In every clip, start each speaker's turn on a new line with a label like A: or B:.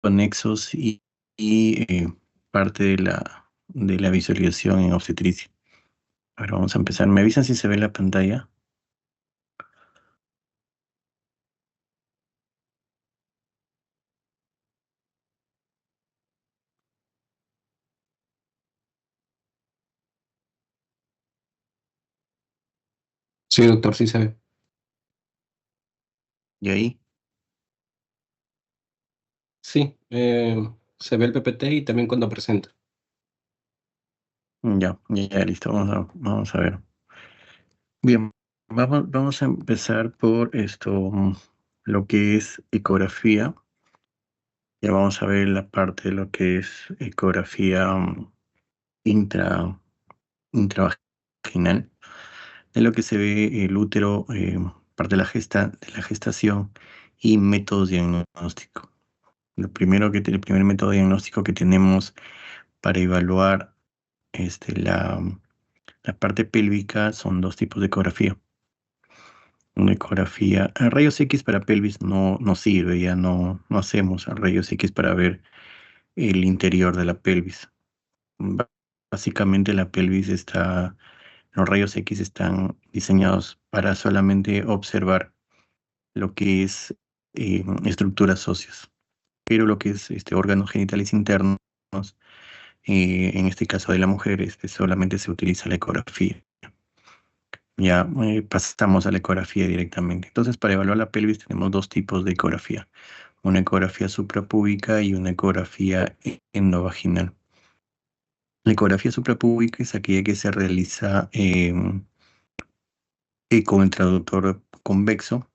A: anexos y parte de la visualización en obstetricia. Ahora vamos a empezar. ¿Me avisan si se ve la pantalla?
B: Sí, doctor, sí se ve.
A: ¿Y ahí?
B: Sí, se ve el PPT y también cuando presenta.
A: Ya, listo. Vamos a ver. Bien, vamos a empezar por lo que es ecografía. Ya vamos a ver la parte de lo que es ecografía intra, intravaginal, de lo que se ve el útero, parte de de la gestación y métodos diagnósticos. El primer método diagnóstico que tenemos para evaluar la parte pélvica son dos tipos de ecografía. Una ecografía, rayos X para pelvis no sirve, ya no hacemos rayos X para ver el interior de la pelvis. Ba- Básicamente los rayos X están diseñados para solamente observar lo que es estructuras óseas, pero lo que es órganos genitales internos, en este caso de la mujer, solamente se utiliza la ecografía. Ya pasamos a la ecografía directamente. Entonces, para evaluar la pelvis tenemos dos tipos de ecografía, una ecografía suprapúbica y una ecografía endovaginal. La ecografía suprapúbica es aquella que se realiza con el traductor convexo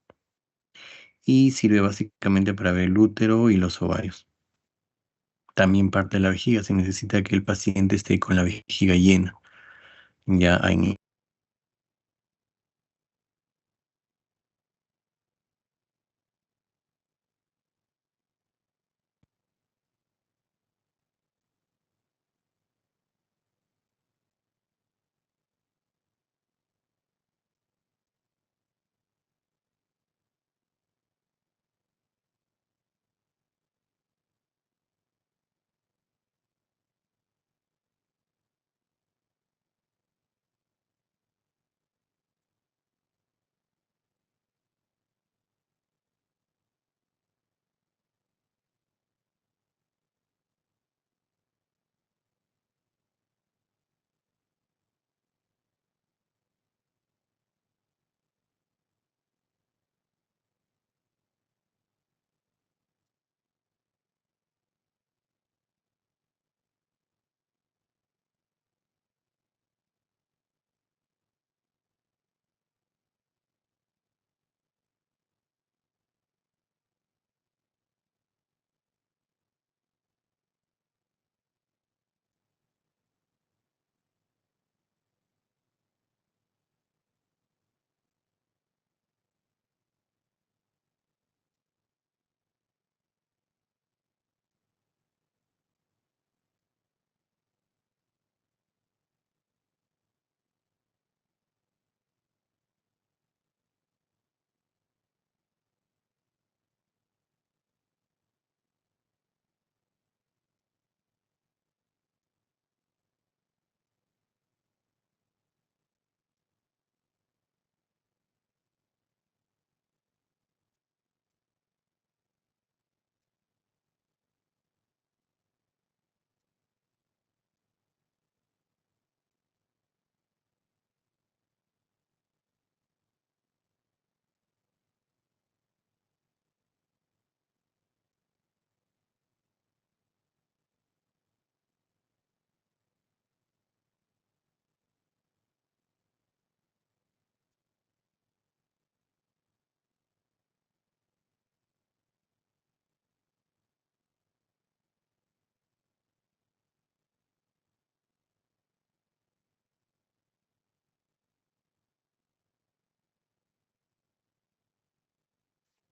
A: y sirve básicamente para ver el útero y los ovarios. También parte de la vejiga, se necesita que el paciente esté con la vejiga llena. Ya en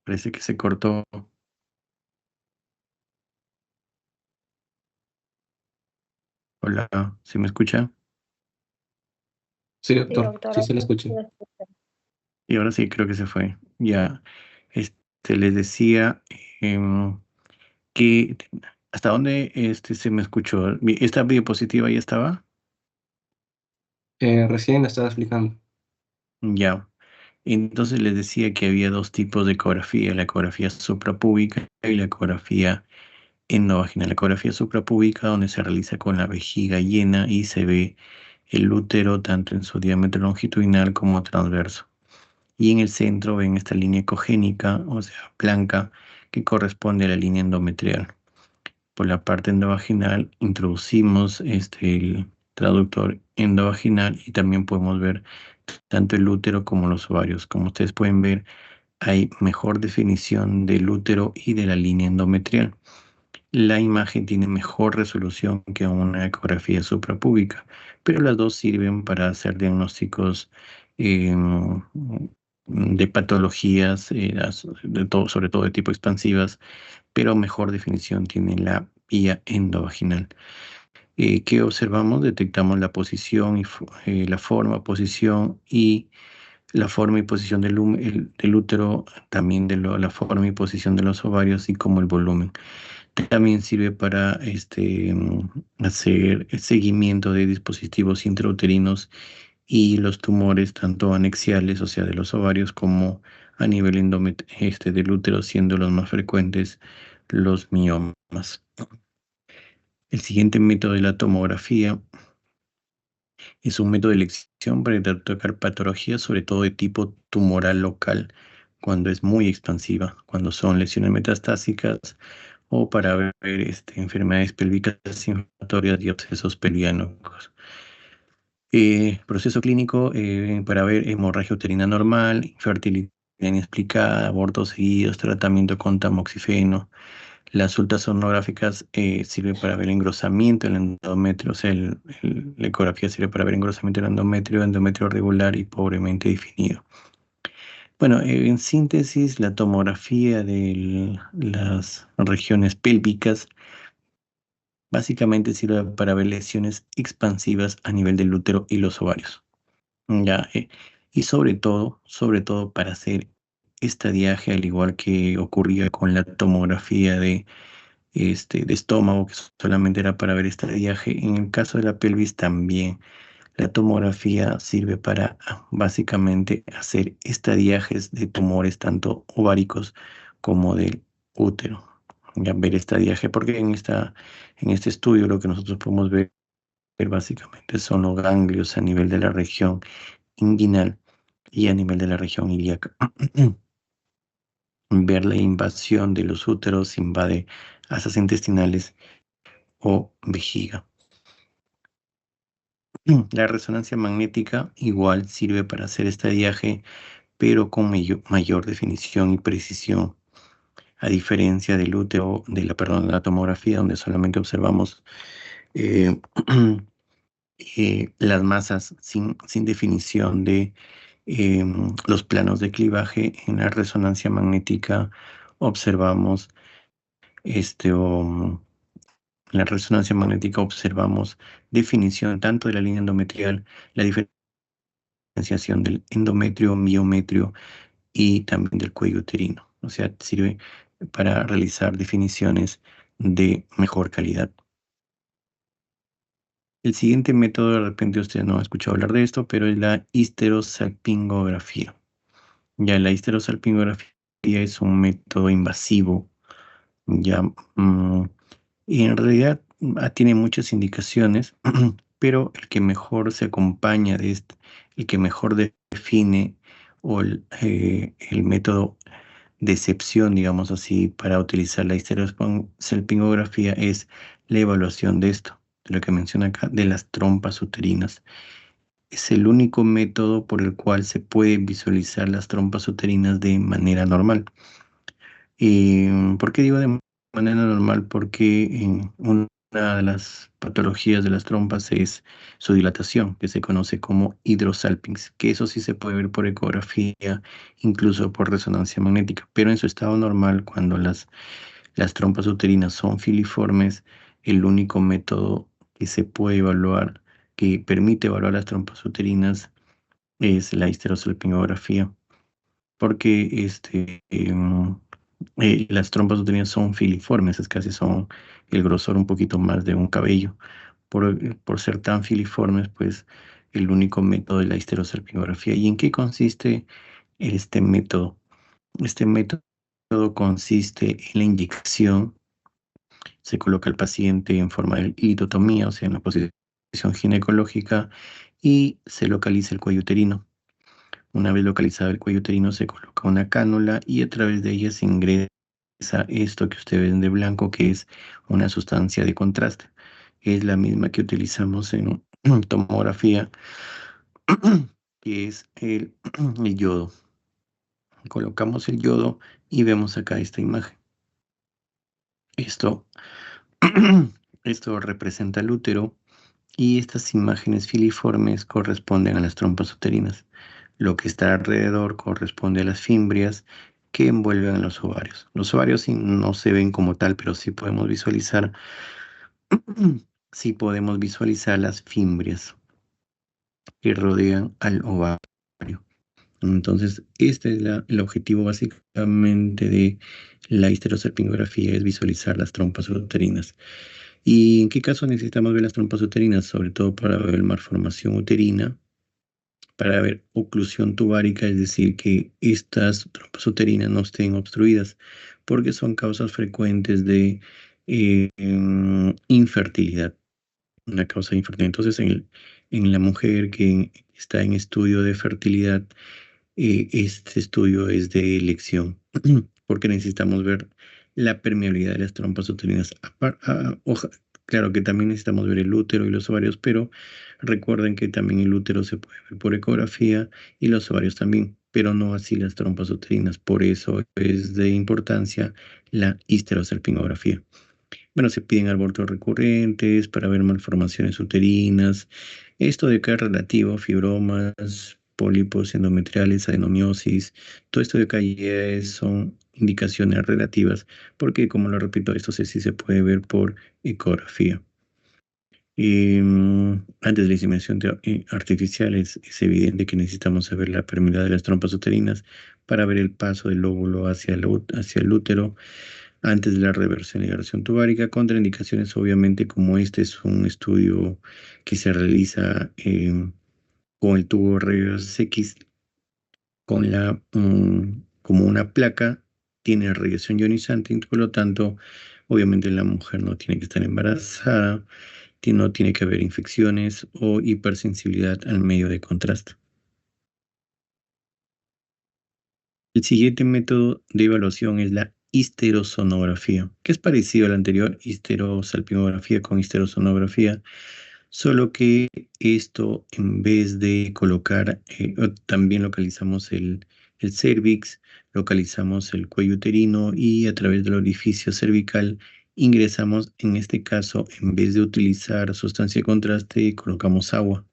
A: Parece que se cortó. Hola, ¿se me escucha?
B: Sí,
C: Sí,
B: doctor, sí
C: doctora.
B: se le escucha.
A: Y ahora sí, creo que se fue. Ya, les decía, em, ¿Qué, hasta dónde se me escuchó? ¿Esta diapositiva ya estaba?
B: Recién la estaba explicando.
A: Ya. Entonces les decía que había dos tipos de ecografía, la ecografía suprapúbica y la ecografía endovaginal. La ecografía suprapúbica, donde se realiza con la vejiga llena y se ve el útero tanto en su diámetro longitudinal como transverso. Y en el centro ven esta línea ecogénica, o sea, blanca, que corresponde a la línea endometrial. Por la parte endovaginal introducimos el traductor endovaginal y también podemos ver tanto el útero como los ovarios. Como ustedes pueden ver, hay mejor definición del útero y de la línea endometrial. La imagen tiene mejor resolución que una ecografía suprapúbica, pero las dos sirven para hacer diagnósticos de patologías, sobre todo de tipo expansivas, pero mejor definición tiene la vía endovaginal. ¿Qué observamos? Detectamos la posición y la forma, posición y la forma y posición del útero, también de la forma y posición de los ovarios y como el volumen. También sirve para hacer el seguimiento de dispositivos intrauterinos y los tumores tanto anexiales, o sea, de los ovarios, como a nivel del útero, siendo los más frecuentes los miomas. El siguiente método de la tomografía es un método de elección para detectar patologías, sobre todo de tipo tumoral local, cuando es muy expansiva, cuando son lesiones metastásicas o para ver enfermedades pélvicas inflamatorias y abscesos pelvianos. Proceso clínico para ver hemorragia uterina normal, infertilidad inexplicada, abortos seguidos, tratamiento con tamoxifeno. Las ultrasonográficas sirven para ver engrosamiento del endometrio, o sea, la ecografía sirve para ver engrosamiento del endometrio, endometrio regular y pobremente definido. Bueno, en síntesis, la tomografía de las regiones pélvicas básicamente sirve para ver lesiones expansivas a nivel del útero y los ovarios. Ya, y sobre todo para hacer estadiaje, al igual que ocurría con la tomografía de estómago, que solamente era para ver estadiaje. En el caso de la pelvis también, la tomografía sirve para básicamente hacer estadiajes de tumores tanto ováricos como del útero. Ya ver estadiaje, porque en este estudio lo que nosotros podemos ver básicamente son los ganglios a nivel de la región inguinal y a nivel de la región ilíaca. Ver la invasión de los úteros, invade asas intestinales o vejiga. La resonancia magnética igual sirve para hacer estadiaje, pero con mayor definición y precisión, a diferencia del útero, de la tomografía, donde solamente observamos eh, las masas sin definición de los planos de clivaje. En la resonancia magnética observamos este, o, en la resonancia magnética observamos definición tanto de la línea endometrial, la diferenciación del endometrio, miometrio y también del cuello uterino. O sea, sirve para realizar definiciones de mejor calidad. El siguiente método, de repente usted no ha escuchado hablar de esto, pero es la histerosalpingografía. Ya la histerosalpingografía es un método invasivo, ya, y en realidad tiene muchas indicaciones, pero el que mejor se acompaña de este, el que mejor define o el método de excepción, digamos así, para utilizar la histerosalpingografía es la evaluación de esto, de lo que menciona acá, de las trompas uterinas. Es el único método por el cual se pueden visualizar las trompas uterinas de manera normal. ¿Por qué digo de manera normal? Porque una de las patologías de las trompas es su dilatación, que se conoce como hidrosalpinx, que eso sí se puede ver por ecografía, incluso por resonancia magnética, pero en su estado normal, cuando las trompas uterinas son filiformes, el único método que se puede evaluar, que permite evaluar las trompas uterinas, es la histerosalpingografía, porque Las trompas uterinas son filiformes, es casi son el grosor un poquito más de un cabello. Por ser tan filiformes, pues el único método es la histerosalpingografía. ¿Y en qué consiste este método? Este método consiste en la inyección. Se coloca al paciente en forma de litotomía, o sea, en la posición ginecológica, y se localiza el cuello uterino. Una vez localizado el cuello uterino, se coloca una cánula y a través de ella se ingresa esto que ustedes ven de blanco, que es una sustancia de contraste. Es la misma que utilizamos en tomografía, que es el yodo. Colocamos el yodo y vemos acá esta imagen. Esto, esto representa el útero y estas imágenes filiformes corresponden a las trompas uterinas. Lo que está alrededor corresponde a las fimbrias que envuelven a los ovarios. Los ovarios sí no se ven como tal, pero sí podemos visualizar las fimbrias que rodean al ovario. Entonces, este es el objetivo básicamente de la histerosalpingografía, es visualizar las trompas uterinas. ¿Y en qué caso necesitamos ver las trompas uterinas? Sobre todo para ver malformación uterina, para ver oclusión tubárica, es decir, que estas trompas uterinas no estén obstruidas, porque son causas frecuentes de infertilidad, una causa de infertilidad. Entonces, en la mujer que está en estudio de fertilidad, este estudio es de elección, porque necesitamos ver la permeabilidad de las trompas uterinas. Claro que también necesitamos ver el útero y los ovarios, pero recuerden que también el útero se puede ver por ecografía y los ovarios también, pero no así las trompas uterinas. Por eso es de importancia la histerosalpingografía. Bueno, se piden abortos recurrentes para ver malformaciones uterinas. Esto de acá es relativo, fibromas, pólipos endometriales, adenomiosis. Todo esto de acá son indicaciones relativas, porque como lo repito, esto sí se puede ver por ecografía. Antes de la inseminación artificial es evidente que necesitamos saber la permeabilidad de las trompas uterinas para ver el paso del óvulo hacia el útero antes de la reversión y liberación tubárica, contraindicaciones obviamente como este es un estudio que se realiza con el tubo rayos X como una placa, tiene radiación ionizante y por lo tanto obviamente la mujer no tiene que estar embarazada, no tiene que haber infecciones o hipersensibilidad al medio de contraste. El siguiente método de evaluación es la histerosonografía, que es parecido al anterior, histerosalpingografía con histerosonografía, solo que esto en vez de colocar, también localizamos el cervix, localizamos el cuello uterino y a través del orificio cervical ingresamos, en este caso, en vez de utilizar sustancia de contraste, colocamos agua.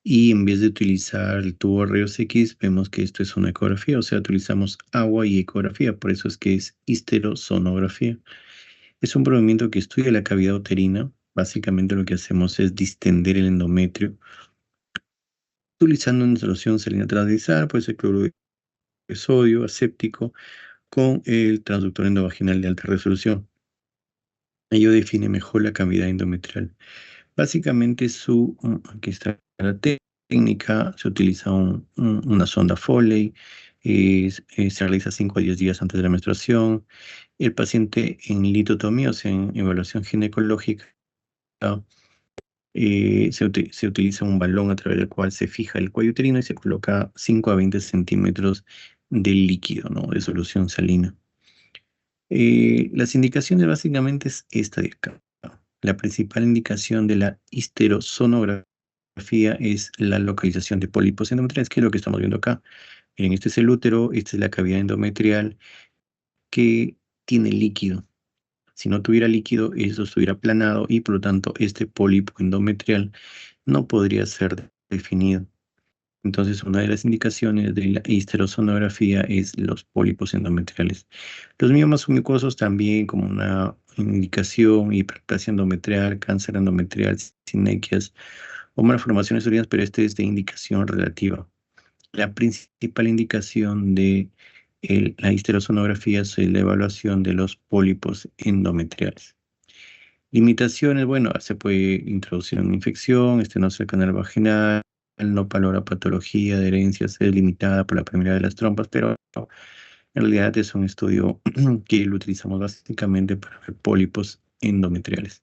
A: Y en vez de utilizar el tubo rayos X, vemos que esto es una ecografía, o sea, utilizamos agua y ecografía, por eso es que es histerosonografía. Es un procedimiento que estudia la cavidad uterina. Básicamente lo que hacemos es distender el endometrio utilizando una solución salina transversal, puede ser cloruro de sodio, aséptico, con el transductor endovaginal de alta resolución. Ello define mejor la cavidad endometrial. Básicamente aquí está la técnica, se utiliza una sonda Foley, se realiza 5 a 10 días antes de la menstruación. El paciente en litotomía, o sea, en evaluación ginecológica, se utiliza un balón a través del cual se fija el cuello uterino y se coloca 5 a 20 centímetros de líquido, ¿no? De solución salina. Las indicaciones básicamente es esta de acá. La principal indicación de la histerosonografía es la localización de pólipos endometriales, que es lo que estamos viendo acá. Miren, este es el útero, esta es la cavidad endometrial que tiene líquido. Si no tuviera líquido, eso estuviera aplanado y por lo tanto este pólipo endometrial no podría ser definido. Entonces, una de las indicaciones de la histerosonografía es los pólipos endometriales. Los miomas mucosos también como una indicación, hiperplasia endometrial, cáncer endometrial, sinequias o malformaciones uterinas, pero este es de indicación relativa. La principal indicación de La histerosonografía es la evaluación de los pólipos endometriales. Limitaciones, bueno, se puede introducir una infección, estenosis del canal vaginal, no valora patología de herencias, es limitada por la permeabilidad de las trompas, pero en realidad es un estudio que lo utilizamos básicamente para ver pólipos endometriales.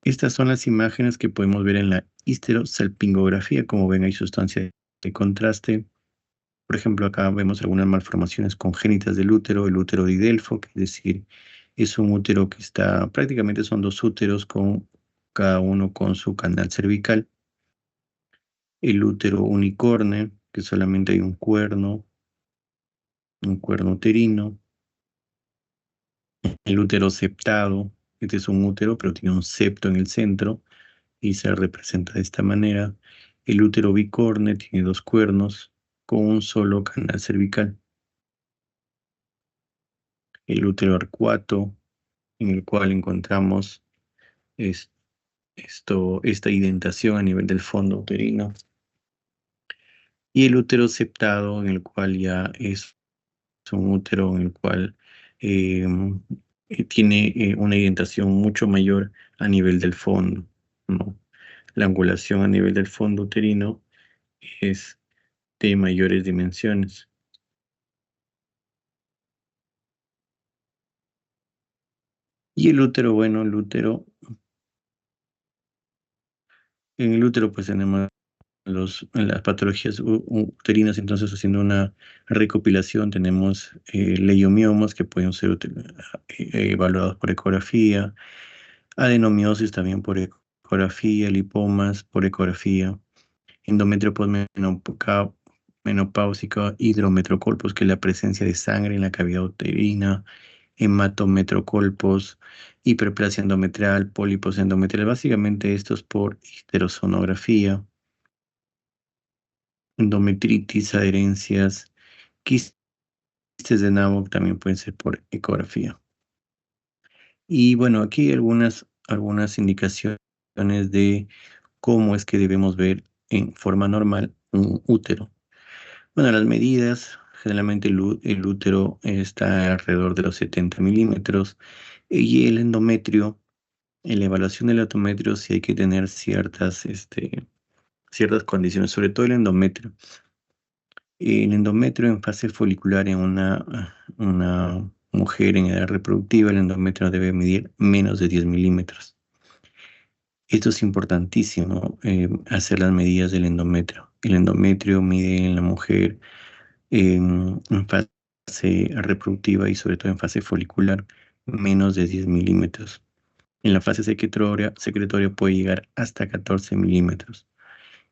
A: Estas son las imágenes que podemos ver en la histerosalpingografía. Como ven, hay sustancia de contraste. Por ejemplo, acá vemos algunas malformaciones congénitas del útero, el útero de Delfo, que es decir, es un útero que está, prácticamente son dos úteros con cada uno con su canal cervical. El útero unicorne, que solamente hay un cuerno uterino. El útero septado, este es un útero, pero tiene un septo en el centro y se representa de esta manera. El útero bicorne tiene dos cuernos con un solo canal cervical. El útero arcuato, en el cual encontramos es- esta indentación a nivel del fondo uterino. Y el útero septado, en el cual ya es un útero en el cual eh, tiene una indentación mucho mayor a nivel del fondo, ¿no? La angulación a nivel del fondo uterino es de mayores dimensiones. Y el útero, bueno, en el útero pues tenemos las patologías uterinas, entonces haciendo una recopilación tenemos leiomiomas que pueden ser evaluados por ecografía, adenomiosis también por ecografía, lipomas por ecografía, endometrio menopáusico, hidrometrocolpos, que es la presencia de sangre en la cavidad uterina, hematometrocolpos, hiperplasia endometrial, pólipos endometriales, básicamente estos por histerosonografía, endometritis, adherencias, quistes de nabo también pueden ser por ecografía. Y bueno, aquí hay algunas indicaciones de cómo es que debemos ver en forma normal un útero. Bueno, las medidas, generalmente el útero está alrededor de los 70 milímetros y el endometrio, en la evaluación del endometrio sí hay que tener ciertas condiciones, sobre todo el endometrio. El endometrio en fase folicular en una mujer en edad reproductiva, el endometrio debe medir menos de 10 milímetros. Esto es importantísimo, hacer las medidas del endometrio. El endometrio mide en la mujer en fase reproductiva y sobre todo en fase folicular menos de 10 milímetros. En la fase secretoria puede llegar hasta 14 milímetros.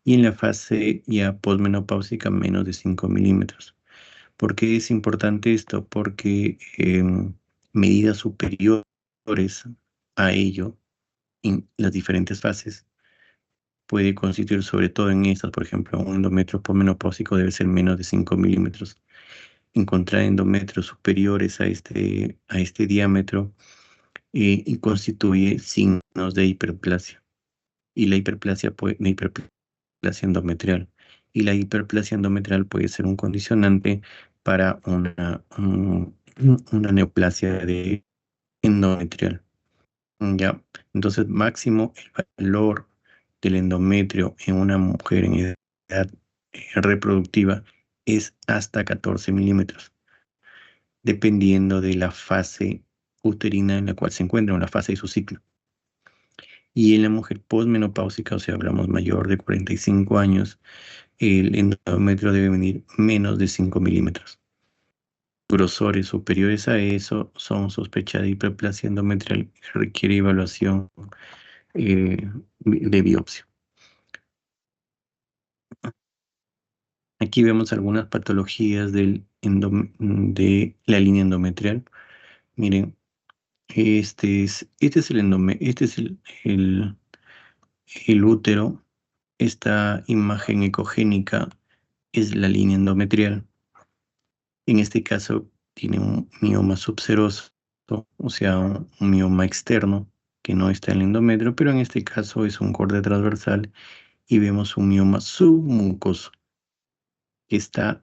A: Y en la fase ya posmenopáusica menos de 5 milímetros. ¿Por qué es importante esto? Porque medidas superiores a ello en las diferentes fases puede constituir, sobre todo en estas, por ejemplo, un endometrio posmenopáusico debe ser menos de 5 milímetros. Encontrar endometrios superiores a este diámetro y constituye signos de hiperplasia. Y la hiperplasia endometrial. Y la hiperplasia endometrial puede ser un condicionante para una neoplasia endometrial. Ya, entonces máximo el valor del endometrio en una mujer en edad reproductiva es hasta 14 milímetros, dependiendo de la fase uterina en la cual se encuentra, o la fase de su ciclo. Y en la mujer posmenopáusica, o sea, hablamos mayor de 45 años, el endometrio debe medir menos de 5 milímetros. Grosores superiores a eso son sospecha de hiperplasia endometrial que requiere evaluación de biopsia. Aquí vemos algunas patologías de la línea endometrial. Miren, este es el útero. Esta imagen ecogénica es la línea endometrial. En este caso tiene un mioma subseroso, o sea, un mioma externo que no está en el endometrio, pero en este caso es un borde transversal y vemos un mioma submucoso. que está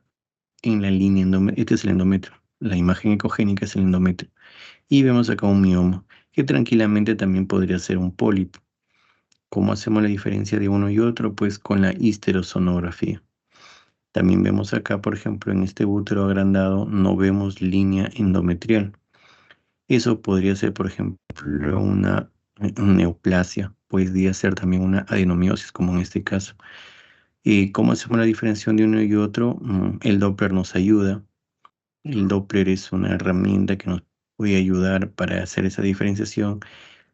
A: en la línea endométrica. Este es el endometrio. La imagen ecogénica es el endometrio. Y vemos acá un mioma, que tranquilamente también podría ser un pólipo. ¿Cómo hacemos la diferencia de uno y otro? Pues con la histerosonografía. También vemos acá, por ejemplo, en este útero agrandado, no vemos línea endometrial. Eso podría ser, por ejemplo, una neoplasia. Podría ser también una adenomiosis, como en este caso. ¿Y cómo hacemos la diferenciación de uno y otro? El Doppler nos ayuda. El Doppler es una herramienta que nos puede ayudar para hacer esa diferenciación,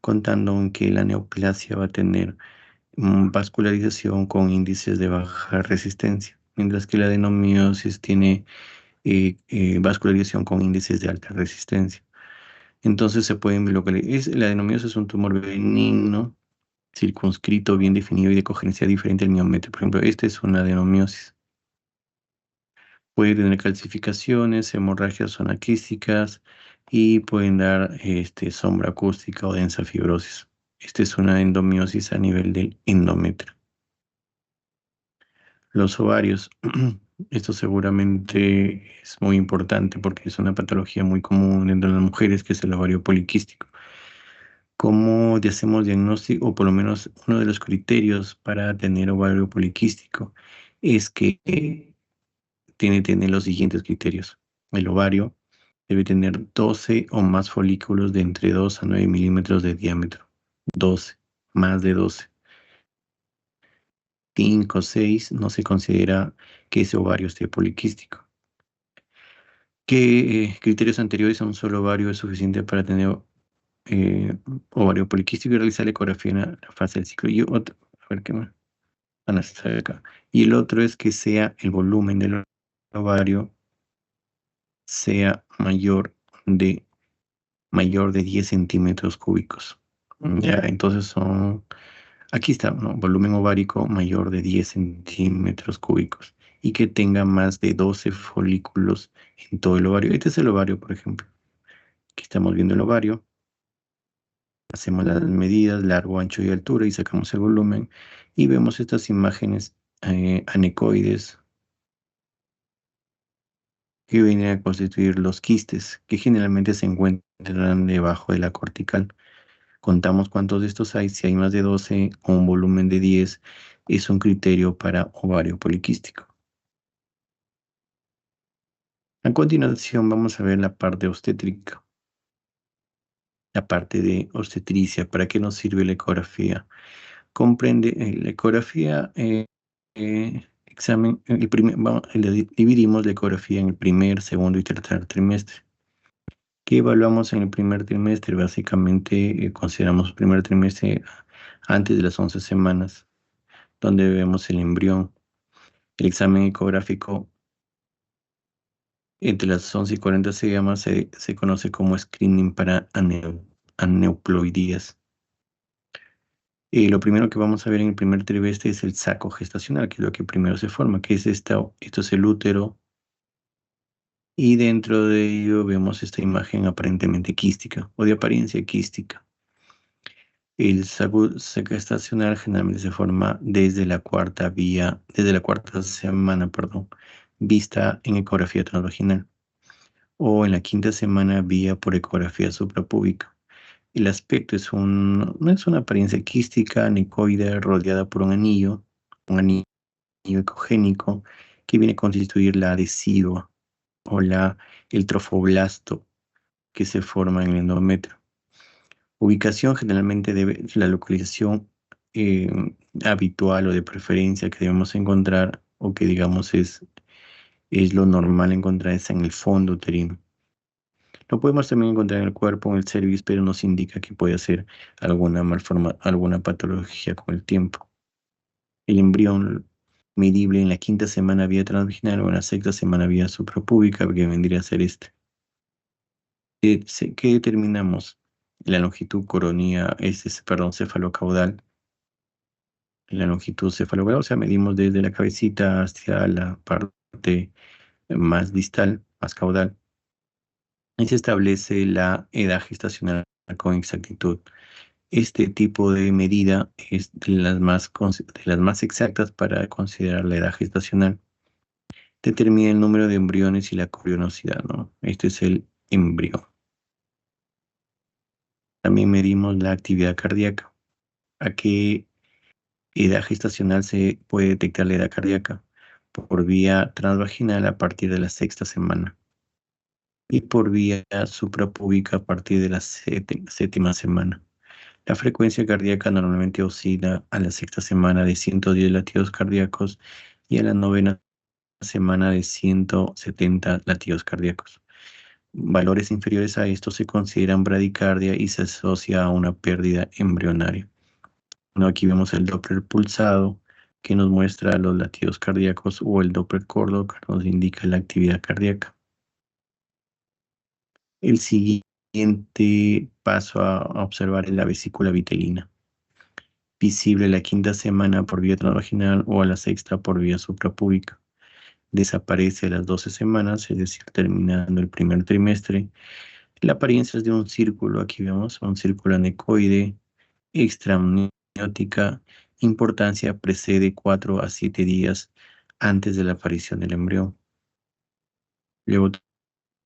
A: contando en que la neoplasia va a tener vascularización con índices de baja resistencia, mientras que la adenomiosis tiene vascularización con índices de alta resistencia. Entonces se pueden localizar. La adenomiosis es un tumor benigno, circunscrito, bien definido y de cogerencia diferente al miometrio. Por ejemplo, este es una adenomiosis. Puede tener calcificaciones, hemorragias anaquísticas y pueden dar sombra acústica o densa fibrosis. Esta es una endomiosis a nivel del endometrio. Los ovarios. Esto seguramente es muy importante porque es una patología muy común entre las mujeres, que es el ovario poliquístico. ¿Cómo hacemos diagnóstico? O por lo menos uno de los criterios para tener ovario poliquístico es que tiene que tener los siguientes criterios. El ovario debe tener 12 o más folículos de entre 2 a 9 milímetros de diámetro. 12, más de 12. 5 o 6 no se considera que ese ovario esté poliquístico. ¿Qué criterios anteriores a un solo ovario es suficiente para tener ovario poliquístico y realizar la ecografía en la fase del ciclo? Y otro, a ver qué más. Van a estar acá. Y el otro es que sea el volumen del ovario sea mayor de 10 centímetros cúbicos. Ya, entonces aquí está, ¿no? Volumen ovárico mayor de 10 centímetros cúbicos y que tenga más de 12 folículos en todo el ovario. Este es el ovario, por ejemplo. Aquí estamos viendo el ovario. Hacemos las medidas, largo, ancho y altura y sacamos el volumen y vemos estas imágenes anecoides que vienen a constituir los quistes, que generalmente se encuentran debajo de la cortical. Contamos cuántos de estos hay. Si hay más de 12 o un volumen de 10, es un criterio para ovario poliquístico. A continuación vamos a ver la parte obstétrica, la parte de obstetricia. ¿Para qué nos sirve la ecografía? Comprende la ecografía, examen, dividimos la ecografía en el primer, segundo y tercer trimestre. ¿Qué evaluamos en el primer trimestre? Básicamente consideramos el primer trimestre antes de las 11 semanas, donde vemos el embrión. El examen ecográfico entre las 11 y 40 se conoce como screening para aneuploidías. Lo primero que vamos a ver en el primer trimestre es el saco gestacional, que es lo que primero se forma, que es esto es el útero, y dentro de ello vemos esta imagen aparentemente quística o de apariencia quística. El saco gestacional generalmente se forma desde la cuarta semana, perdón, vista en ecografía transvaginal, o en la quinta semana vía por ecografía suprapúbica. El aspecto no es una apariencia quística, anecoide, rodeada por un anillo ecogénico que viene a constituir la adhesiva o el trofoblasto que se forma en el endometrio. Ubicación generalmente la localización eh, habitual o de preferencia que debemos encontrar o que digamos es lo normal encontrar es en el fondo uterino. Lo podemos también encontrar en el cuerpo, en el cervix, pero nos indica que puede ser alguna patología con el tiempo. El embrión medible en la quinta semana vía transvaginal o en la sexta semana vía suprapúbica, que vendría a ser este. ¿Qué determinamos? La longitud cefalocaudal. La longitud cefalocaudal, o sea, medimos desde la cabecita hacia la parte más distal, más caudal. Y se establece la edad gestacional con exactitud. Este tipo de medida es de las más exactas para considerar la edad gestacional. Determina el número de embriones y la corionosidad, ¿no? Este es el embrión. También medimos la actividad cardíaca. ¿A qué edad gestacional se puede detectar la edad cardíaca? Por vía transvaginal a partir de la sexta semana y por vía suprapúbica a partir de la séptima semana. La frecuencia cardíaca normalmente oscila a la sexta semana de 110 latidos cardíacos y a la novena semana de 170 latidos cardíacos. Valores inferiores a esto se consideran bradicardia y se asocia a una pérdida embrionaria. ¿No? Aquí vemos el Doppler pulsado que nos muestra los latidos cardíacos o el Doppler cordo que nos indica la actividad cardíaca. El siguiente paso a observar es la vesícula vitelina, visible la quinta semana por vía transvaginal o a la sexta por vía suprapúbica. Desaparece a las 12 semanas, es decir, terminando el primer trimestre. La apariencia es de un círculo, aquí vemos un círculo anecoide, extraamniótica, importancia precede 4 a 7 días antes de la aparición del embrión. Luego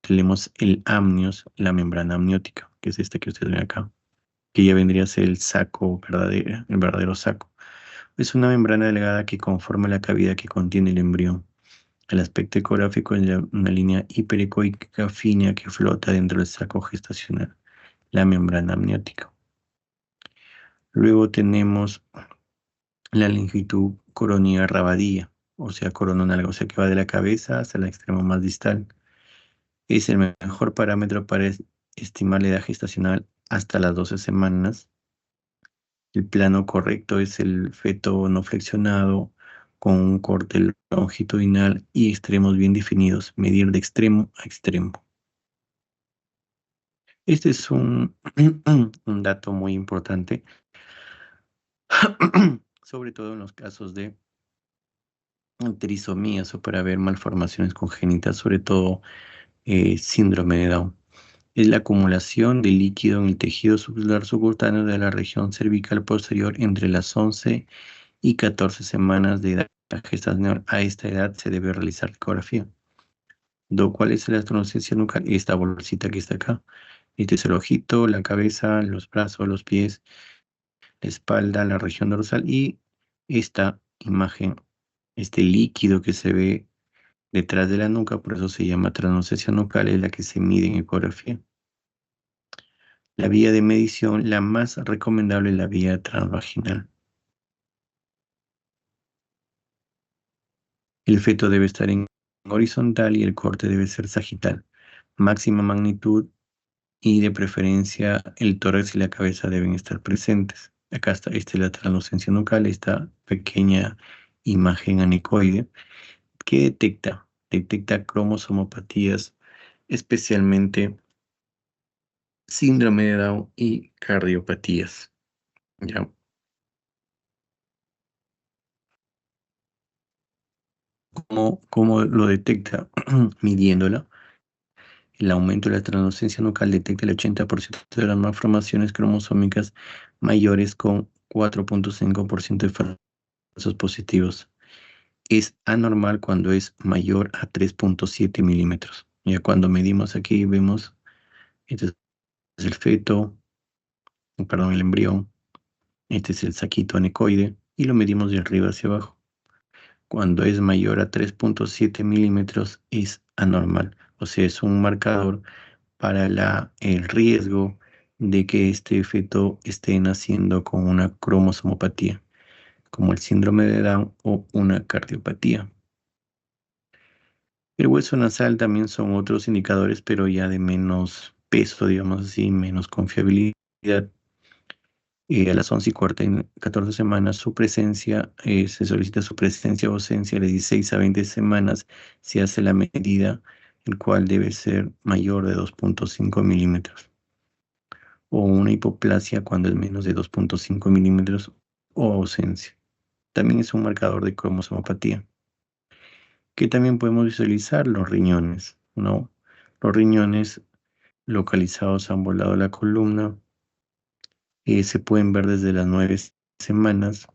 A: tenemos el amnios, la membrana amniótica, que es esta que ustedes ven acá, que ya vendría a ser el saco verdadero, el verdadero saco. Es una membrana delgada que conforma la cavidad que contiene el embrión. El aspecto ecográfico es una línea hiperecoica fina que flota dentro del saco gestacional, la membrana amniótica. Luego tenemos la longitud coronilla rabadilla, o sea, coronal, o sea, que va de la cabeza hasta el extremo más distal. Es el mejor parámetro para estimar la edad gestacional hasta las 12 semanas. El plano correcto es el feto no flexionado con un corte longitudinal y extremos bien definidos, medir de extremo a extremo. Este es un dato muy importante, sobre todo en los casos de trisomías o para ver malformaciones congénitas, sobre todo síndrome de Down. Es la acumulación de líquido en el tejido subcelular subcutáneo de la región cervical posterior entre las 11 y 14 semanas de edad gestacional. A esta edad se debe realizar la ecografía. ¿Cuál es la estadounidense nucal? Esta bolsita que está acá. Este es el ojito, la cabeza, los brazos, los pies, la espalda, la región dorsal y esta imagen, este líquido que se ve detrás de la nuca, por eso se llama translucencia nucal, es la que se mide en ecografía. La vía de medición, la más recomendable es la vía transvaginal. El feto debe estar en horizontal y el corte debe ser sagital. Máxima magnitud y de preferencia el tórax y la cabeza deben estar presentes. Acá está, esta es la translucencia nucal, esta pequeña imagen anecoide que detecta cromosomopatías, especialmente síndrome de Down y cardiopatías. ¿Ya? ¿Cómo lo detecta? Midiéndola. El aumento de la translucencia nucal detecta el 80% de las malformaciones cromosómicas mayores con 4.5% de falsos positivos. Es anormal cuando es mayor a 3.7 milímetros. Ya cuando medimos aquí vemos, este es el feto, perdón, el embrión, este es el saquito anecoide y lo medimos de arriba hacia abajo. Cuando es mayor a 3.7 milímetros es anormal, o sea, es un marcador para el riesgo de que este feto esté naciendo con una cromosomopatía, como el síndrome de Down o una cardiopatía. El hueso nasal también son otros indicadores, pero ya de menos peso, digamos así, menos confiabilidad. A las 11 y 14 semanas, su presencia, se solicita su presencia o ausencia de 16 a 20 semanas, se hace la medida, el cual debe ser mayor de 2.5 milímetros. O una hipoplasia cuando es menos de 2.5 milímetros o ausencia. También es un marcador de cromosomopatía. Que también podemos visualizar los riñones, ¿no? Los riñones localizados a ambos lados de la columna se pueden ver desde las 9 semanas,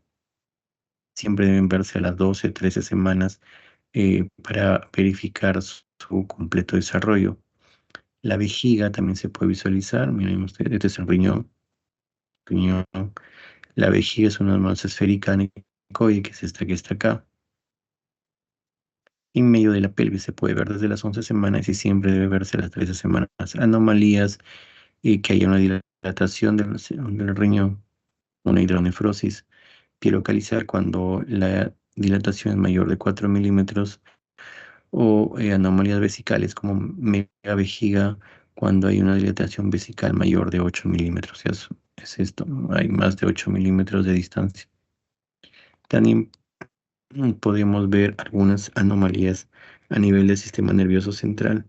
A: siempre deben verse a las 12, 13 semanas para verificar su completo desarrollo. La vejiga también se puede visualizar. Miren ustedes, este es el riñón. riñón. La vejiga es una masa esférica anecoide, que es esta que está acá. En medio de la pelvis se puede ver desde las 11 semanas y siempre debe verse a las 13 semanas. Anomalías, que haya una dilatación del riñón, una hidronefrosis. Localizar cuando la dilatación es mayor de 4 milímetros o anomalías vesicales como megavejiga cuando hay una dilatación vesical mayor de 8 milímetros. Es esto, hay más de 8 milímetros de distancia. También podemos ver algunas anomalías a nivel del sistema nervioso central.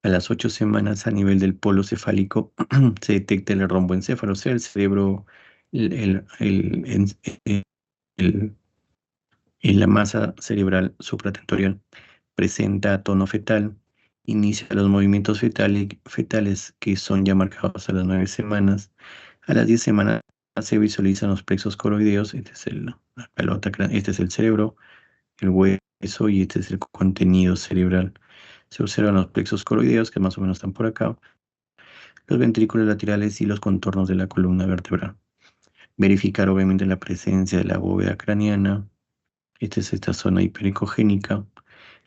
A: A las 8 semanas a nivel del polo cefálico se detecta el romboencéfalo, o sea, el cerebro, el, el, el, el- en la masa cerebral supratentorial, presenta tono fetal, inicia los movimientos fetales que son ya marcados a las 9 semanas. A las 10 semanas se visualizan los plexos coroideos, este es la pelota, este es el cerebro, el hueso y este es el contenido cerebral. Se observan los plexos coroideos que más o menos están por acá, los ventrículos laterales y los contornos de la columna vertebral. Verificar obviamente la presencia de la bóveda craneana. Esta es esta zona hiperecogénica.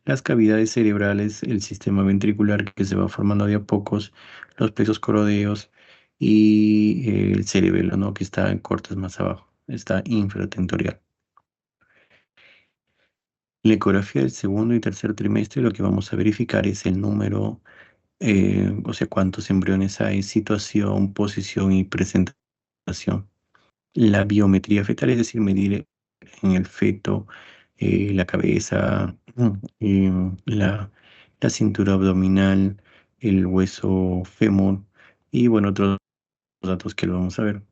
A: Las cavidades cerebrales, el sistema ventricular que se va formando de a pocos, los plexos coroideos y el cerebelo, ¿no? Que está en cortes más abajo, está infratentorial. En la ecografía del segundo y tercer trimestre lo que vamos a verificar es el número, o sea, cuántos embriones hay, situación, posición y presentación. La biometría fetal, es decir, medir en el feto la cabeza, la cintura abdominal, el hueso fémur y bueno, otros datos que lo vamos a ver.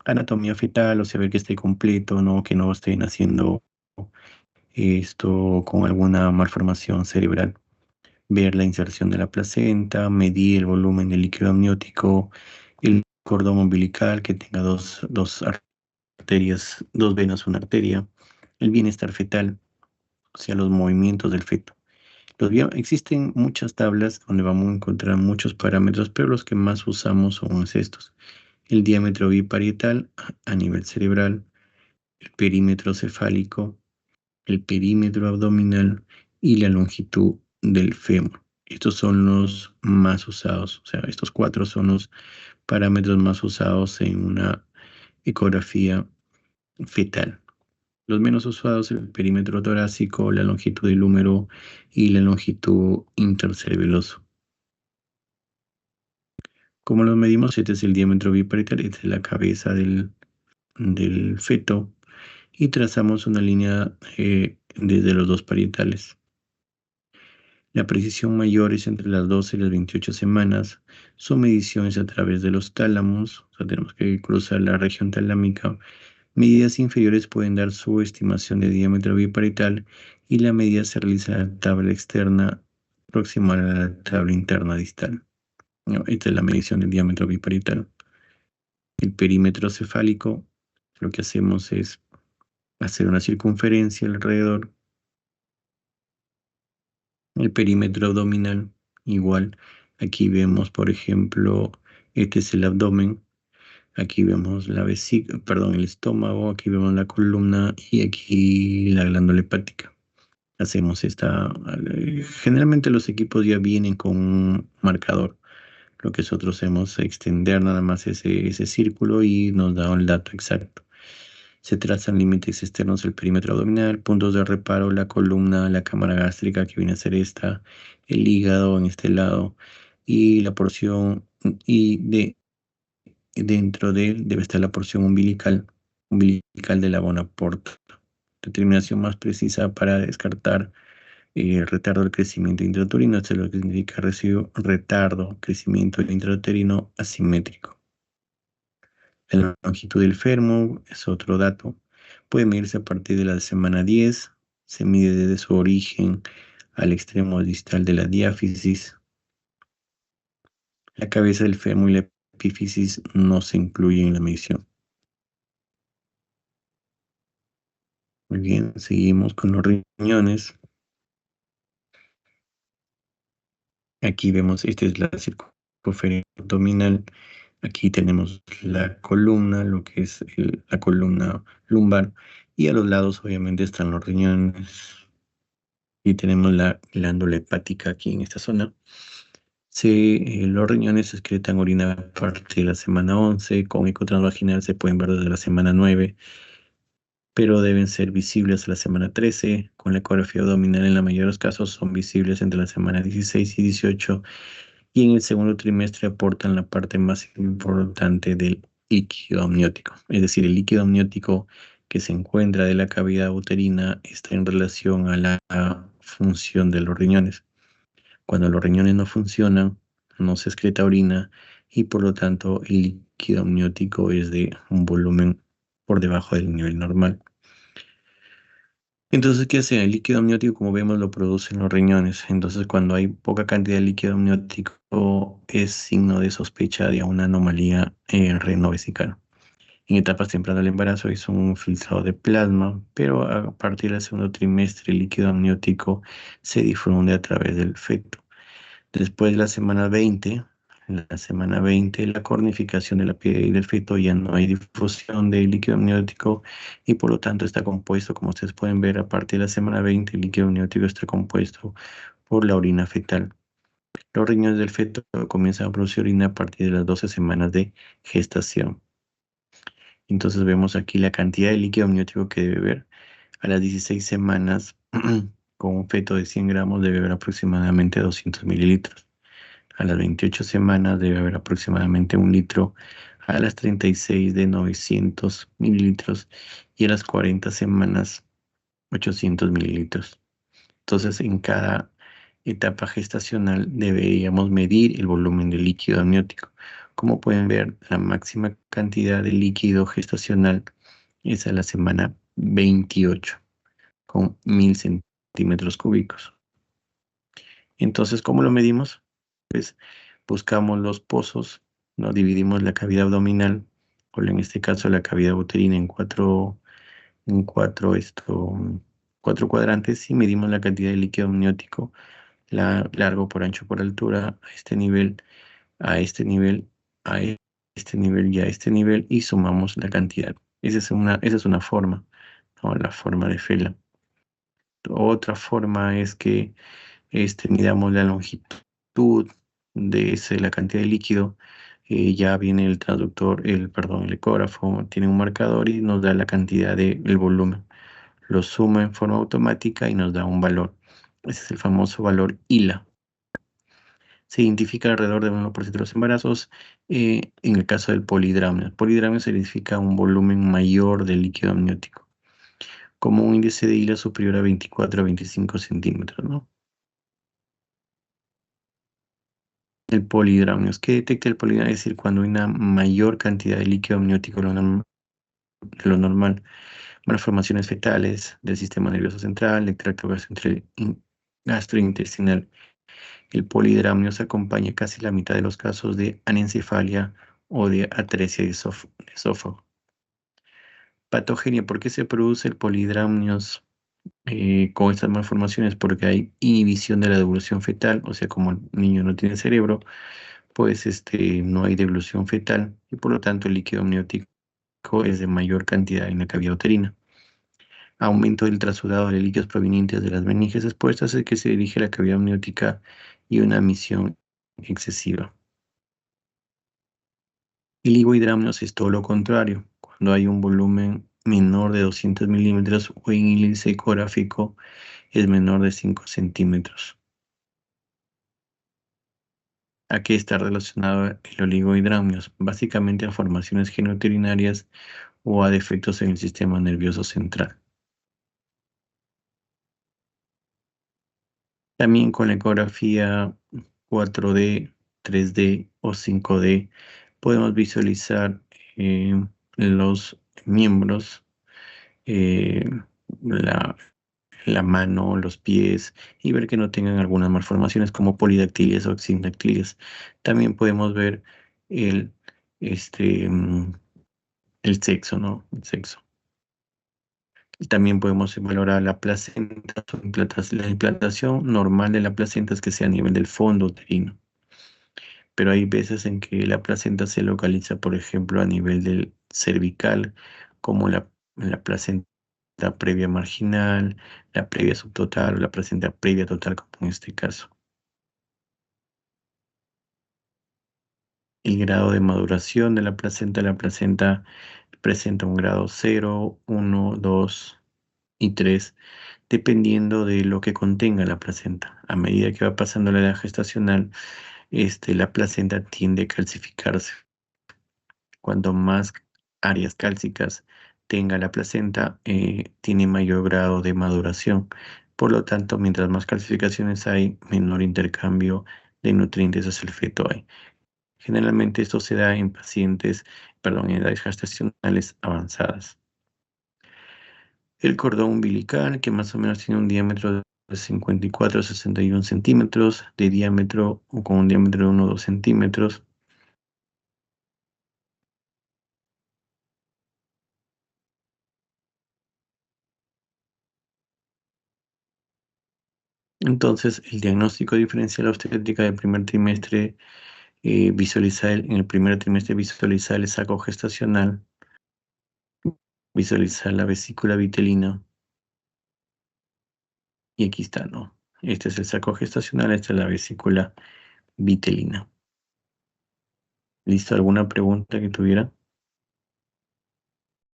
A: Anatomía fetal, o sea, ver que esté completo, ¿no? Que no estén haciendo esto con alguna malformación cerebral. Ver la inserción de la placenta, medir el volumen del líquido amniótico, el cordón umbilical que tenga dos arterias, dos venas, una arteria, el bienestar fetal, o sea, los movimientos del feto. Existen muchas tablas donde vamos a encontrar muchos parámetros, pero los que más usamos son estos. El diámetro biparietal a nivel cerebral, el perímetro cefálico, el perímetro abdominal y la longitud del fémur. Estos son los más usados, o sea, estos cuatro son los parámetros más usados en una ecografía fetal. Los menos usados, el perímetro torácico, la longitud del húmero y la longitud intercerebeloso. Como los medimos, este es el diámetro biparietal, esta es la cabeza del feto y trazamos una línea desde los dos parietales. La precisión mayor es entre las 12 y las 28 semanas. Son mediciones a través de los tálamos, o sea, tenemos que cruzar la región talámica. Medidas inferiores pueden dar su estimación de diámetro biparietal y la medida se realiza en la tabla externa proximal a la tabla interna distal. ¿No? Esta es la medición del diámetro biparietal. El perímetro cefálico, lo que hacemos es hacer una circunferencia alrededor. El perímetro abdominal, igual. Aquí vemos, por ejemplo, este es el abdomen. Aquí vemos la vesícula, perdón, el estómago. Aquí vemos la columna y aquí la glándula hepática. Hacemos esta. Generalmente los equipos ya vienen con un marcador. Lo que nosotros hacemos es extender nada más ese círculo y nos da el dato exacto. Se trazan límites externos del perímetro abdominal, puntos de reparo, la columna, la cámara gástrica que viene a ser esta, el hígado en este lado y la porción y dentro de él debe estar la porción umbilical de la Bonaparte. Determinación más precisa para descartar retardo del crecimiento intrauterino, esto es lo que significa retardo, crecimiento intrauterino asimétrico. La longitud del fémur es otro dato. Puede medirse a partir de la semana 10. Se mide desde su origen al extremo distal de la diáfisis. La cabeza del fémur y la epífisis no se incluyen en la medición. Muy bien, seguimos con los riñones. Aquí vemos, esta es la circunferencia abdominal. Aquí tenemos la columna, lo que es la columna lumbar. Y a los lados, obviamente, están los riñones. Y tenemos la glándula hepática aquí en esta zona. Los riñones excretan orina a partir de la semana 11. Con eco transvaginal se pueden ver desde la semana 9, pero deben ser visibles a la semana 13. Con la ecografía abdominal, en la mayoría de los casos, son visibles entre la semana 16 y 18, y en el segundo trimestre aportan la parte más importante del líquido amniótico. Es decir, el líquido amniótico que se encuentra de la cavidad uterina está en relación a la función de los riñones. Cuando los riñones no funcionan, no se excreta orina y por lo tanto el líquido amniótico es de un volumen por debajo del nivel normal. Entonces, ¿qué hace? El líquido amniótico, como vemos, lo producen los riñones. Entonces, cuando hay poca cantidad de líquido amniótico, es signo de sospecha de una anomalía renovesical. En etapas tempranas del embarazo es un filtrado de plasma, pero a partir del segundo trimestre el líquido amniótico se difunde a través del feto. Después de la semana 20, la cornificación de la piel y del feto, ya no hay difusión de líquido amniótico y por lo tanto está compuesto, como ustedes pueden ver, a partir de la semana 20 el líquido amniótico está compuesto por la orina fetal. Los riñones del feto comienzan a producir orina a partir de las 12 semanas de gestación. Entonces vemos aquí la cantidad de líquido amniótico que debe haber. A las 16 semanas, con un feto de 100 gramos debe haber aproximadamente 200 mililitros. A las 28 semanas debe haber aproximadamente 1 litro, a las 36 de 900 mililitros y a las 40 semanas 800 mililitros. Entonces, en cada etapa gestacional deberíamos medir el volumen de líquido amniótico. Como pueden ver, la máxima cantidad de líquido gestacional es a la semana 28, con 1000 centímetros cúbicos. Entonces, ¿cómo lo medimos? Pues buscamos los pozos, ¿no? Dividimos la cavidad abdominal, o en este caso la cavidad uterina, en cuatro cuadrantes, y medimos la cantidad de líquido amniótico, largo por ancho por altura, a este nivel, a este nivel, a este nivel y a este nivel, y sumamos la cantidad. Esa es una forma, ¿no? La forma de Fela. Otra forma es que midamos la longitud la cantidad de líquido. Ya viene el traductor, el ecógrafo, tiene un marcador y nos da la cantidad del volumen. Lo suma en forma automática y nos da un valor. Ese es el famoso valor ILA. Se identifica alrededor del 1% de los embarazos. En el caso del polidramio. El polidramio se identifica un volumen mayor de líquido amniótico, como un índice de ILA superior a 24 a 25 centímetros, ¿no? El polidramio. ¿Qué detecta el polidramio? Es decir, cuando hay una mayor cantidad de líquido amniótico de lo normal. Malformaciones fetales del sistema nervioso central, del tracto gastrointestinal. El polidramio se acompaña casi la mitad de los casos de anencefalia o de atresia de esófago. Patogenia. ¿Por qué se produce el polidramio con estas malformaciones? Porque hay inhibición de la devolución fetal, o sea, como el niño no tiene cerebro, pues no hay devolución fetal y por lo tanto el líquido amniótico es de mayor cantidad en la cavidad uterina. Aumento del trasudado de líquidos provenientes de las meninges expuestas es que se dirige a la cavidad amniótica y una emisión excesiva. El hipohidramnios es todo lo contrario. Cuando hay un volumen menor de 200 milímetros o en índice ecográfico es menor de 5 centímetros. ¿A qué está relacionado el oligohidramnios? Básicamente a formaciones genitourinarias o a defectos en el sistema nervioso central. También con la ecografía 4D, 3D o 5D podemos visualizar los miembros, eh, la, la mano, los pies y ver que no tengan algunas malformaciones como polidactilias o exindactilias. También podemos ver el, este, mm, el sexo, ¿no? El sexo. También podemos valorar la placenta, la implantación normal de la placenta es que sea a nivel del fondo uterino, pero hay veces en que la placenta se localiza, por ejemplo, a nivel del cervical, como la placenta previa marginal, la previa subtotal o la placenta previa total, como en este caso. El grado de maduración de la placenta presenta un grado 0, 1, 2 y 3, dependiendo de lo que contenga la placenta. A medida que va pasando la edad gestacional, la placenta tiende a calcificarse. Cuanto más áreas cálcicas tenga la placenta, tiene mayor grado de maduración. Por lo tanto, mientras más calcificaciones hay, menor intercambio de nutrientes hacia el feto hay. Generalmente esto se da en pacientes, perdón, en edades gestacionales avanzadas. El cordón umbilical, que más o menos tiene un diámetro de 54 a 61 centímetros de diámetro o con un diámetro de 1 o 2 centímetros. Entonces, el diagnóstico diferencial obstétrica del primer trimestre, en el primer trimestre visualizar el saco gestacional, visualizar la vesícula vitelina, y aquí está, ¿no? Este es el saco gestacional, esta es la vesícula vitelina. ¿Listo? ¿Alguna pregunta que tuviera?